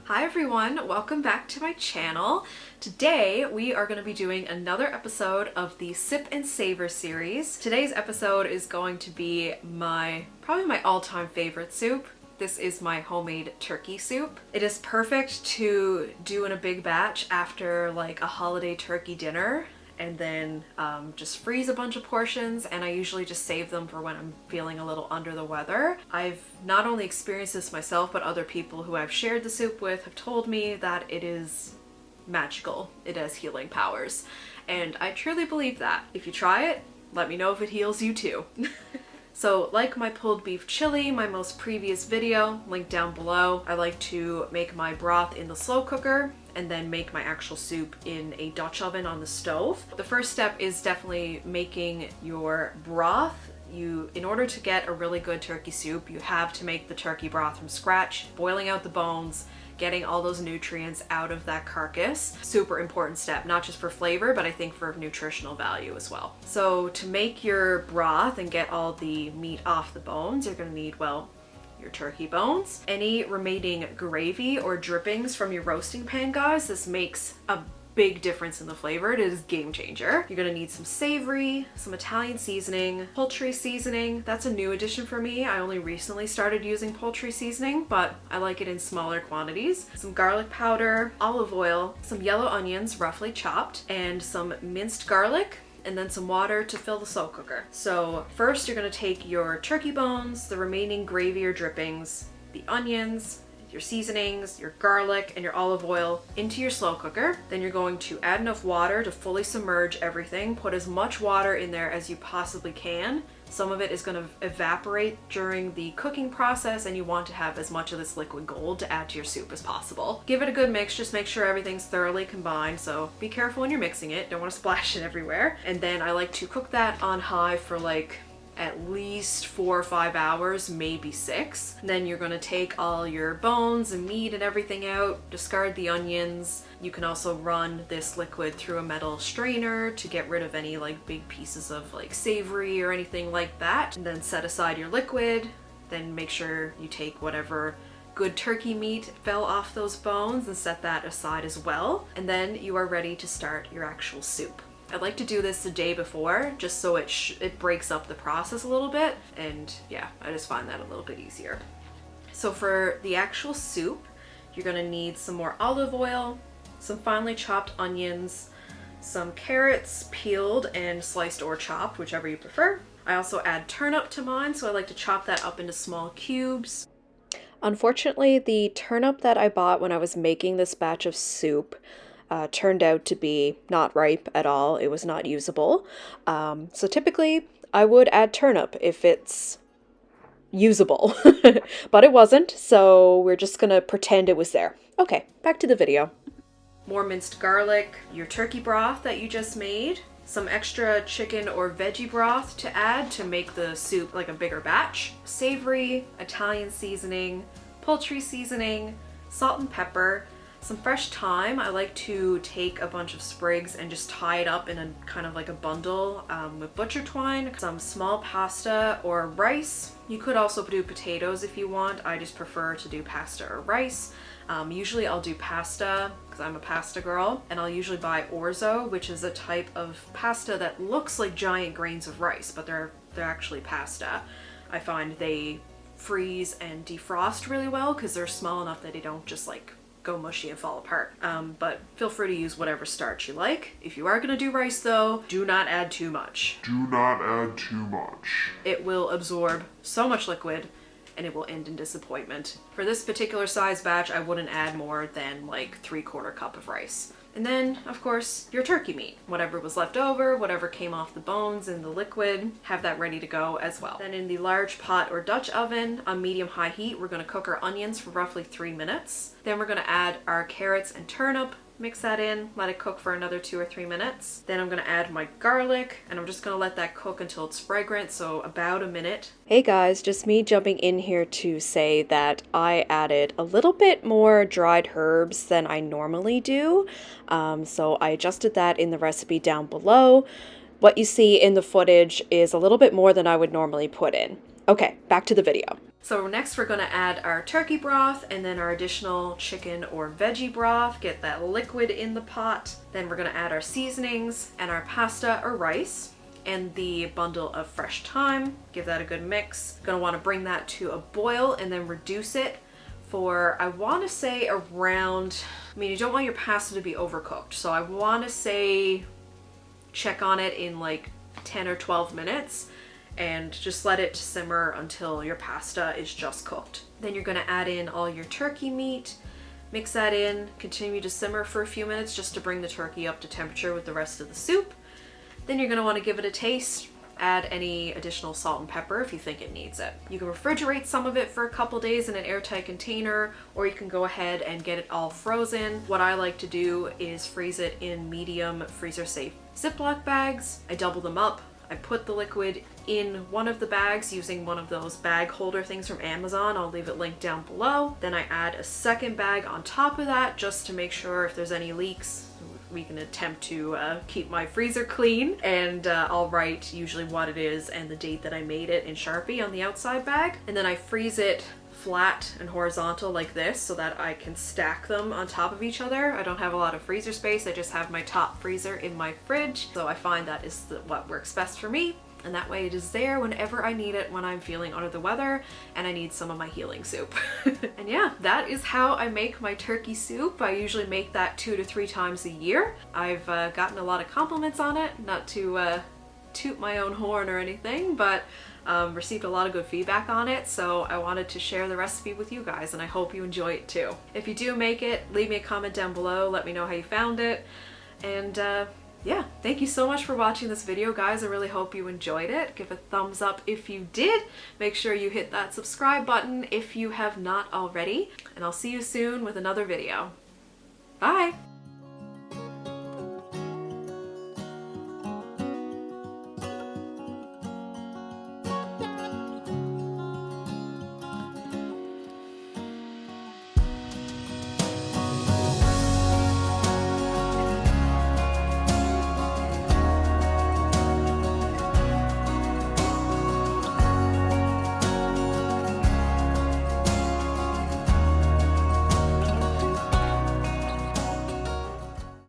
Hi everyone, welcome back to my channel. Today we are going to be doing another episode of the Sip and Savor series. Today's episode is going to be probably my all-time favorite soup. This is my homemade turkey soup. It is perfect to do in a big batch after like a holiday turkey dinner, and then just freeze a bunch of portions, and I usually just save them for when I'm feeling a little under the weather. I've not only experienced this myself, but other people who I've shared the soup with have told me that it is magical. It has healing powers, and I truly believe that. If you try it, let me know if it heals you too. So like my pulled beef chili, my most previous video, linked down below, I like to make my broth in the slow cooker and then make my actual soup in a Dutch oven on the stove. The first step is definitely making your broth. In order to get a really good turkey soup, you have to make the turkey broth from scratch, boiling out the bones, getting all those nutrients out of that carcass. Super important step, not just for flavor, but I think for nutritional value as well. So to make your broth and get all the meat off the bones, you're gonna need, well, your turkey bones, any remaining gravy or drippings from your roasting pan, guys. This makes a big difference in the flavor. It is a game changer. You're gonna need some savory, some Italian seasoning, poultry seasoning. That's a new addition for me. I only recently started using poultry seasoning, but I like it in smaller quantities. Some garlic powder, olive oil, some yellow onions roughly chopped, and some minced garlic, and then some water to fill the slow cooker. So first you're gonna take your turkey bones, the remaining gravy or drippings, the onions, your seasonings, your garlic, and your olive oil into your slow cooker. Then you're going to add enough water to fully submerge everything. Put as much water in there as you possibly can. Some of it is going to evaporate during the cooking process, and you want to have as much of this liquid gold to add to your soup as possible. Give it a good mix, just make sure everything's thoroughly combined, so be careful when you're mixing it. Don't want to splash it everywhere. And then I like to cook that on high for like at least 4 or 5 hours, maybe 6. And then you're gonna take all your bones and meat and everything out, discard the onions. You can also run this liquid through a metal strainer to get rid of any like big pieces of like savory or anything like that. And then set aside your liquid. Then make sure you take whatever good turkey meat fell off those bones and set that aside as well. And then you are ready to start your actual soup. I like to do this the day before, just so it breaks up the process a little bit, and yeah, I just find that a little bit easier. So for the actual soup, you're gonna need some more olive oil, some finely chopped onions, some carrots peeled and sliced or chopped, whichever you prefer. I also add turnip to mine, so I like to chop that up into small cubes. Unfortunately, the turnip that I bought when I was making this batch of soup turned out to be not ripe at all. It was not usable. So typically I would add turnip if it's usable, but it wasn't, so we're just gonna pretend it was there. Okay, back to the video. More minced garlic, your turkey broth that you just made, some extra chicken or veggie broth to add to make the soup like a bigger batch, savory, Italian seasoning, poultry seasoning, salt and pepper, some fresh thyme. I like to take a bunch of sprigs and just tie it up in a kind of like a bundle with butcher twine, some small pasta or rice. You could also do potatoes if you want. I just prefer to do pasta or rice. Usually I'll do pasta because I'm a pasta girl, and I'll usually buy orzo, which is a type of pasta that looks like giant grains of rice, but they're actually pasta. I find they freeze and defrost really well because they're small enough that they don't just like go mushy and fall apart. But feel free to use whatever starch you like. If you are gonna do rice though, do not add too much. Do not add too much. It will absorb so much liquid and it will end in disappointment. For this particular size batch, I wouldn't add more than like 3/4 cup of rice. And then, of course, your turkey meat. Whatever was left over, whatever came off the bones in the liquid, have that ready to go as well. Then in the large pot or Dutch oven on medium-high heat, we're gonna cook our onions for roughly 3 minutes. Then we're gonna add our carrots and turnip, mix that in, let it cook for another 2 or 3 minutes. Then I'm gonna add my garlic, and I'm just gonna let that cook until it's fragrant, so about a minute. Hey guys, just me jumping in here to say that I added a little bit more dried herbs than I normally do. So I adjusted that in the recipe down below. What you see in the footage is a little bit more than I would normally put in. Okay, back to the video. So next we're gonna add our turkey broth and then our additional chicken or veggie broth, get that liquid in the pot. Then we're gonna add our seasonings and our pasta or rice and the bundle of fresh thyme. Give that a good mix. Gonna wanna bring that to a boil and then reduce it for, I wanna say around, you don't want your pasta to be overcooked. So I wanna say check on it in like 10 or 12 minutes and just let it simmer until your pasta is just cooked. Then you're gonna add in all your turkey meat, mix that in, continue to simmer for a few minutes just to bring the turkey up to temperature with the rest of the soup. Then you're gonna wanna give it a taste, add any additional salt and pepper if you think it needs it. You can refrigerate some of it for a couple days in an airtight container, or you can go ahead and get it all frozen. What I like to do is freeze it in medium freezer safe Ziploc bags. I double them up. I put the liquid in one of the bags using one of those bag holder things from Amazon. I'll leave it linked down below. Then I add a second bag on top of that just to make sure if there's any leaks, we can attempt to keep my freezer clean. And I'll write usually what it is and the date that I made it in Sharpie on the outside bag. And then I freeze it flat and horizontal like this so that I can stack them on top of each other. I don't have a lot of freezer space. I just have my top freezer in my fridge. So I find that is what works best for me. And that way it is there whenever I need it when I'm feeling under the weather and I need some of my healing soup. And yeah, that is how I make my turkey soup. I usually make that 2 to 3 times a year. I've gotten a lot of compliments on it, not to toot my own horn or anything, but received a lot of good feedback on it, so I wanted to share the recipe with you guys and I hope you enjoy it too. If you do make it, leave me a comment down below, let me know how you found it, and yeah, thank you so much for watching this video, guys. I really hope you enjoyed it. Give a thumbs up if you did. Make sure you hit that subscribe button if you have not already, and I'll see you soon with another video. Bye!